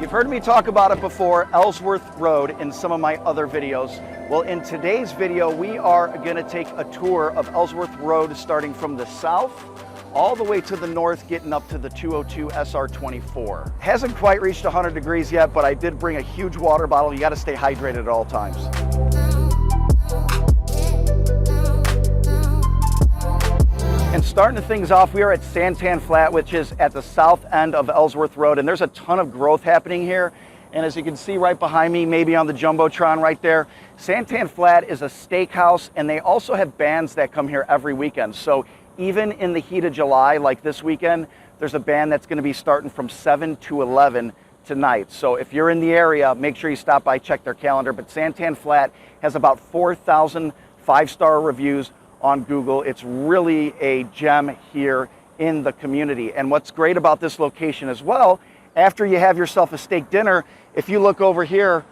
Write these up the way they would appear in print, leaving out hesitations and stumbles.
You've heard me talk about it before, Ellsworth Road, in some of my other videos. Well, in today's video, we are going to take a tour of Ellsworth Road starting from the south all the way to the north, getting up to the 202 SR24. Hasn't quite reached 100 degrees yet, but I did bring a huge water bottle. You got to stay hydrated at all times. And starting things off, we are at Santan Flat, which is at the south end of Ellsworth Road, and there's a ton of growth happening here. And as you can see right behind me, maybe on the Jumbotron right there, Santan Flat is a steakhouse, and they also have bands that come here every weekend. So even in the heat of July, like this weekend, there's a band that's going to be starting from 7 to 11 tonight. So if you're in the area, make sure you stop by, check their calendar. But Santan Flat has about 4,000 five-star reviews on Google. It's really a gem here in the community. And what's great about this location as well, after you have yourself a steak dinner, if you look over here,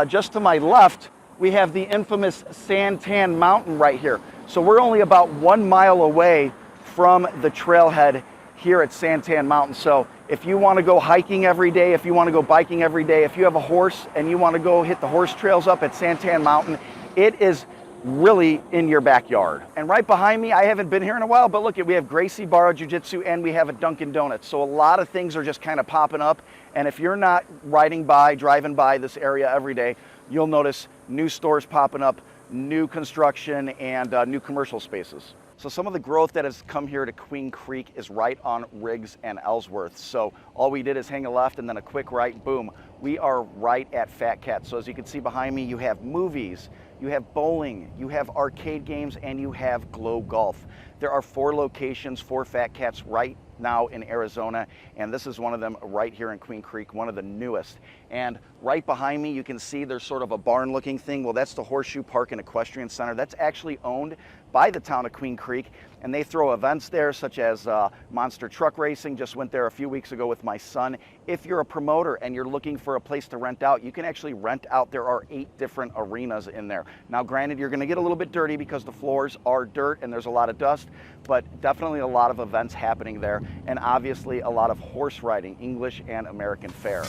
just to my left, we have the infamous Santan Mountain right here. So we're only about 1 mile away from the trailhead here at Santan Mountain. So if you want to go hiking every day, if you want to go biking every day, if you have a horse and you want to go hit the horse trails up at Santan Mountain, it is really in your backyard. And right behind me, I haven't been here in a while, but look, we have Gracie Barra Jiu-Jitsu and we have a Dunkin' Donuts. So a lot of things are just kind of popping up. And if you're not driving by this area every day, you'll notice new stores popping up, new construction, and new commercial spaces. So some of the growth that has come here to Queen Creek is right on Riggs and Ellsworth. So all we did is hang a left and then a quick right, boom. We are right at Fat Cat. So as you can see behind me, you have movies, you have bowling, you have arcade games, and you have Glow Golf. There are 4 locations for Fat Cats right now in Arizona, and this is one of them right here in Queen Creek, one of the newest. And right behind me, you can see there's sort of a barn looking thing. Well, that's the Horseshoe Park and Equestrian Center. That's actually owned by the town of Queen Creek, and they throw events there such as monster truck racing. Just went there a few weeks ago with my son. If you're a promoter and you're looking for a place to rent out, you can actually rent out. There are 8 different arenas in there. Now granted, you're going to get a little bit dirty because the floors are dirt and there's a lot of dust, but definitely a lot of events happening there, and obviously a lot of horse riding, English and American fare.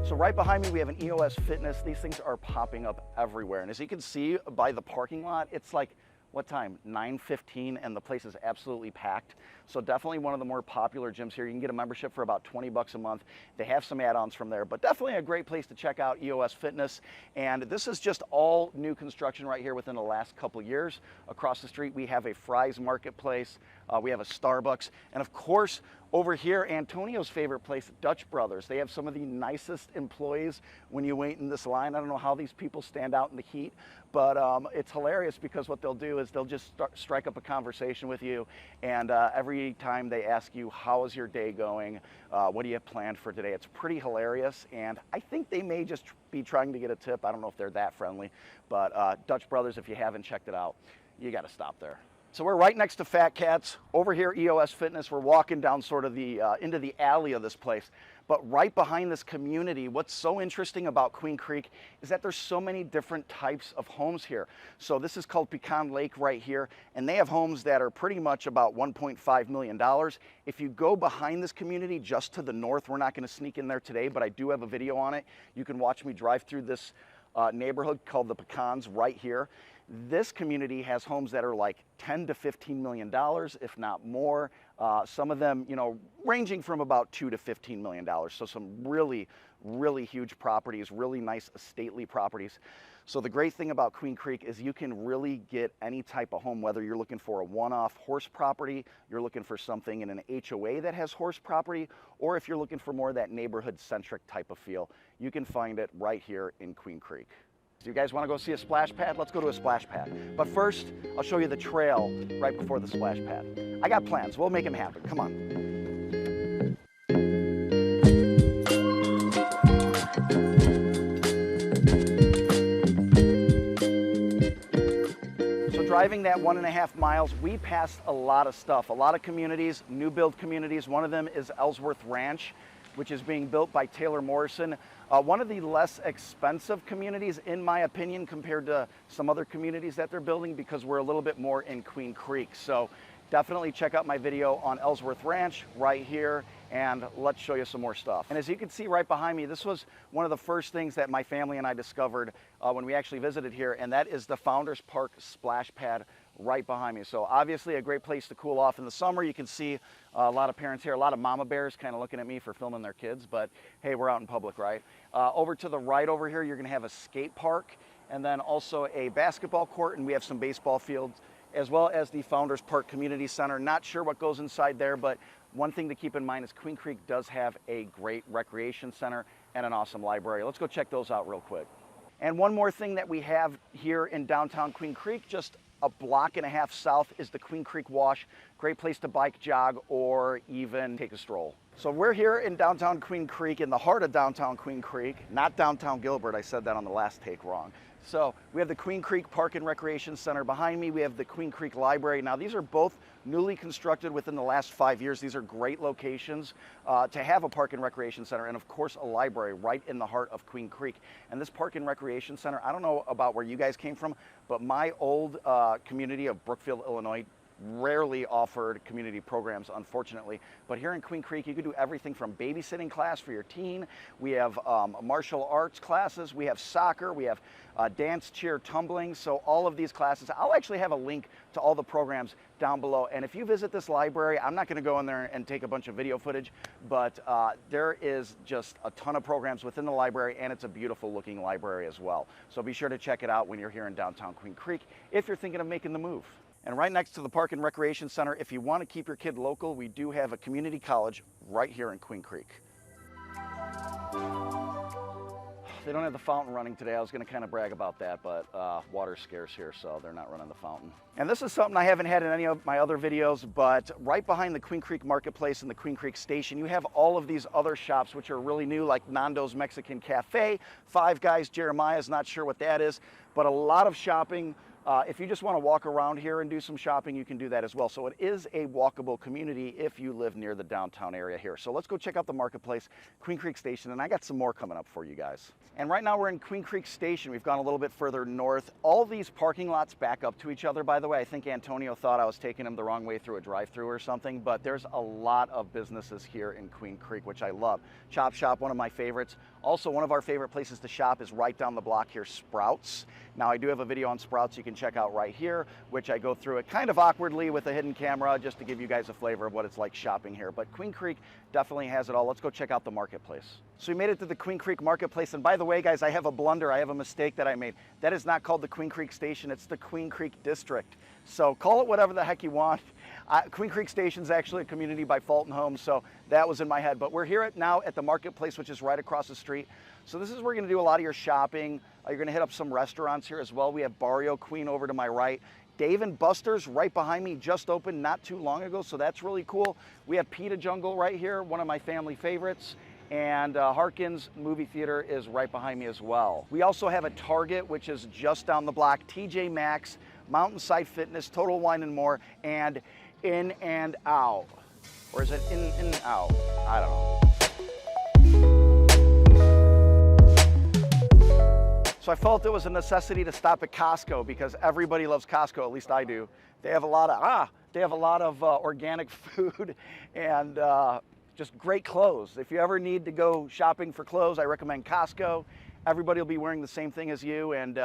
So right behind me, we have an EOS Fitness. These things are popping up everywhere. And as you can see by the parking lot, it's like, what time? 9:15, and the place is absolutely packed. So definitely one of the more popular gyms here. You can get a membership for about 20 bucks a month. They have some add-ons from there, but definitely a great place to check out EOS Fitness. And this is just all new construction right here within the last couple years. Across the street, we have a Fry's Marketplace. We have a Starbucks. And of course, over here, Antonio's favorite place, Dutch Brothers. They have some of the nicest employees when you wait in this line. I don't know how these people stand out in the heat, but it's hilarious because what they'll do is they'll just strike up a conversation with you, and every time they ask you, how is your day going? What do you have planned for today? It's pretty hilarious, and I think they may just be trying to get a tip. I don't know if they're that friendly, but Dutch Brothers, if you haven't checked it out, you got to stop there. So we're right next to Fat Cats. Over here, EOS Fitness. We're walking down sort of the into the alley of this place. But right behind this community, what's so interesting about Queen Creek is that there's so many different types of homes here. So this is called Pecan Lake right here, and they have homes that are pretty much about $1.5 million. If you go behind this community just to the north, we're not going to sneak in there today, but I do have a video on it. You can watch me drive through this neighborhood called the Pecans right here. This community has homes that are like $10 to $15 million, if not more. Some of them, you know, ranging from about $2 to $15 million. So some really, really huge properties, really nice stately properties. So the great thing about Queen Creek is you can really get any type of home, whether you're looking for a one-off horse property, you're looking for something in an HOA that has horse property, or if you're looking for more of that neighborhood-centric type of feel, you can find it right here in Queen Creek. So you guys want to go see a splash pad? Let's go to a splash pad. But first, I'll show you the trail right before the splash pad. I got plans. We'll make them happen. Come on. So driving that 1.5 miles, we passed a lot of stuff, a lot of communities, new build communities. One of them is Ellsworth Ranch. which is being built by Taylor Morrison. One of the less expensive communities, in my opinion, compared to some other communities that they're building, because we're a little bit more in Queen Creek. So definitely check out my video on Ellsworth Ranch right here, and let's show you some more stuff. And as you can see right behind me, this was one of the first things that my family and I discovered when we actually visited here, and that is the Founders Park splash pad right behind me. So obviously a great place to cool off in the summer. You can see a lot of parents here, a lot of mama bears kind of looking at me for filming their kids, but hey, we're out in public, right? Over to the right over here, you're gonna have a skate park, and then also a basketball court, and we have some baseball fields, as well as the Founders Park Community Center. Not sure what goes inside there, but one thing to keep in mind is Queen Creek does have a great recreation center and an awesome library. Let's go check those out real quick. And one more thing that we have here in downtown Queen Creek, just a block and a half south, is the Queen Creek Wash. Great place to bike, jog, or even take a stroll. So we're here in downtown Queen Creek, in the heart of downtown Queen Creek, not downtown Gilbert. I said that on the last take wrong. So we have the Queen Creek Park and Recreation Center behind me. We have the Queen Creek Library. Now these are both newly constructed within the last 5 years. These are great locations to have a park and recreation center, and of course a library right in the heart of Queen Creek. And this park and recreation center, I don't know about where you guys came from, but my old community of Brookfield, Illinois, rarely offered community programs, unfortunately. But here in Queen Creek, you can do everything from babysitting class for your teen. We have martial arts classes. We have soccer. We have dance, cheer, tumbling. So all of these classes, I'll actually have a link to all the programs down below. And if you visit this library, I'm not going to go in there and take a bunch of video footage, but there is just a ton of programs within the library, and it's a beautiful looking library as well. So be sure to check it out when you're here in downtown Queen Creek if you're thinking of making the move. And right next to the Park and Recreation Center, if you want to keep your kid local, we do have a community college right here in Queen Creek. They don't have the fountain running today. I was going to kind of brag about that, but water's scarce here, so they're not running the fountain. And this is something I haven't had in any of my other videos, but right behind the Queen Creek Marketplace and the Queen Creek Station, you have all of these other shops which are really new, like Nando's Mexican Cafe, Five Guys, Jeremiah's, not sure what that is, but a lot of shopping. If you just want to walk around here and do some shopping, you can do that as well. So it is a walkable community if you live near the downtown area here. So let's go check out the marketplace, Queen Creek Station, and I got some more coming up for you guys. And right now we're in Queen Creek Station. We've gone a little bit further north. All these parking lots back up to each other, by the way. I think Antonio thought I was taking him the wrong way through a drive-through or something, but there's a lot of businesses here in Queen Creek, which I love. Chop Shop, one of my favorites. Also, one of our favorite places to shop is right down the block here, Sprouts. Now, I do have a video on Sprouts you can check out right here, which I go through it kind of awkwardly with a hidden camera just to give you guys a flavor of what it's like shopping here. But Queen Creek definitely has it all. Let's go check out the marketplace. So we made it to the Queen Creek Marketplace, and by the way, guys, I have a blunder. I have a mistake that I made. That is not called the Queen Creek Station. It's the Queen Creek District. So call it whatever the heck you want. Queen Creek Station is actually a community by Fulton Homes, so that was in my head. But we're here now at the marketplace, which is right across the street. So this is where you're going to do a lot of your shopping. You're going to hit up some restaurants here as well. We have Barrio Queen over to my right. Dave and Buster's right behind me just opened not too long ago, so that's really cool. We have Pita Jungle right here, one of my family favorites. And Harkins Movie Theater is right behind me as well. We also have a Target, which is just down the block, TJ Maxx, Mountainside Fitness, Total Wine and More, and In and Out. Or is it In and Out? I don't know. So I felt it was a necessity to stop at Costco because everybody loves Costco, at least I do. They have a lot of organic food and just great clothes. If you ever need to go shopping for clothes, I recommend Costco. Everybody will be wearing the same thing as you, and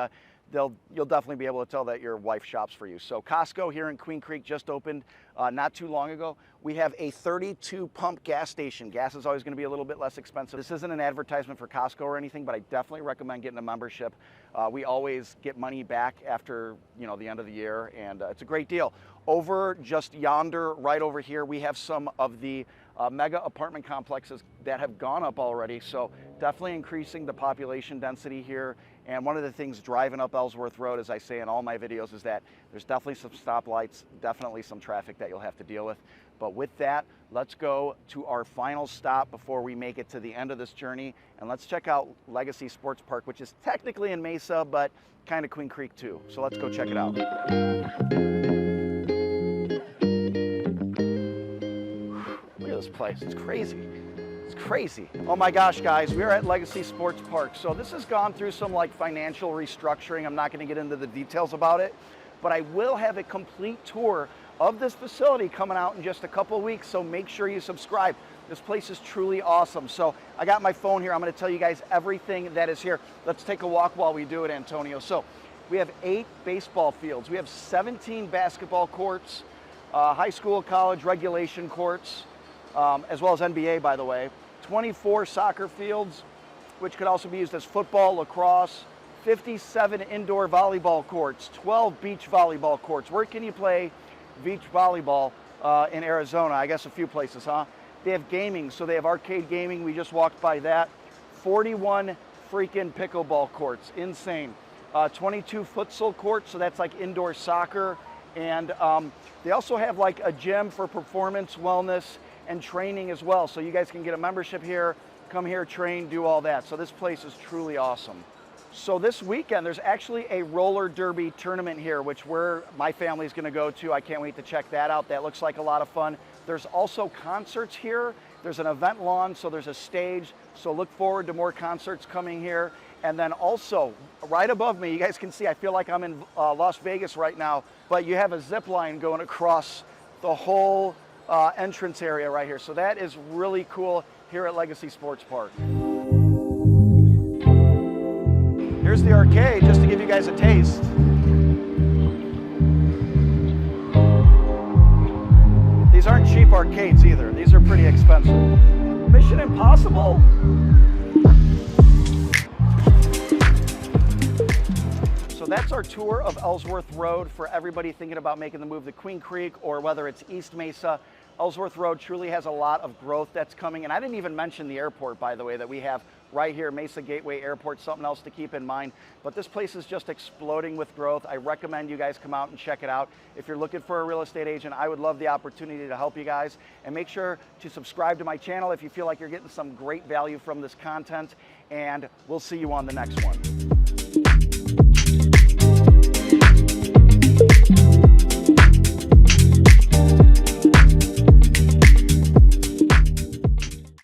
you'll definitely be able to tell that your wife shops for you. So Costco here in Queen Creek just opened not too long ago. We have a 32 pump gas station. Gas is always going to be a little bit less expensive. This isn't an advertisement for Costco or anything, but I definitely recommend getting a membership. We always get money back after the end of the year, and it's a great deal. Over just yonder, right over here, we have some of the mega apartment complexes that have gone up already, so definitely increasing the population density here. And one of the things driving up Ellsworth Road, as I say in all my videos, is that there's definitely some stoplights, definitely some traffic that you'll have to deal with. But with that, let's go to our final stop before we make it to the end of this journey, and let's check out Legacy Sports Park, which is technically in Mesa, but kind of Queen Creek too. So let's go check it out. Look at this place, it's crazy. It's crazy. Oh my gosh, guys, we are at Legacy Sports Park. So this has gone through some like financial restructuring. I'm not going to get into the details about it, but I will have a complete tour of this facility coming out in just a couple of weeks. So make sure you subscribe. This place is truly awesome. So I got my phone here. I'm going to tell you guys everything that is here. Let's take a walk while we do it, Antonio. So we have 8 baseball fields. We have 17 basketball courts, high school, college regulation courts, as well as NBA, by the way. 24 soccer fields, which could also be used as football, lacrosse, 57 indoor volleyball courts, 12 beach volleyball courts. Where can you play beach volleyball in Arizona? I guess a few places, huh? They have gaming, so they have arcade gaming. We just walked by that. 41 freaking pickleball courts, insane. 22 futsal courts, so that's like indoor soccer. And they also have like a gym for performance, wellness, and training as well. So you guys can get a membership here, come here, train, do all that. So this place is truly awesome. So this weekend, there's actually a roller derby tournament here, which my family's gonna go to. I can't wait to check that out. That looks like a lot of fun. There's also concerts here. There's an event lawn, so there's a stage. So look forward to more concerts coming here. And then also, right above me, you guys can see, I feel like I'm in Las Vegas right now, but you have a zip line going across the whole entrance area right here. So that is really cool here at Legacy Sports Park. Here's the arcade, just to give you guys a taste. These aren't cheap arcades either. These are pretty expensive. Mission Impossible. So that's our tour of Ellsworth Road for everybody thinking about making the move to Queen Creek or whether it's East Mesa. Ellsworth Road truly has a lot of growth that's coming. And I didn't even mention the airport, by the way, that we have right here, Mesa Gateway Airport, something else to keep in mind. But this place is just exploding with growth. I recommend you guys come out and check it out. If you're looking for a real estate agent, I would love the opportunity to help you guys. And make sure to subscribe to my channel if you feel like you're getting some great value from this content. And we'll see you on the next one.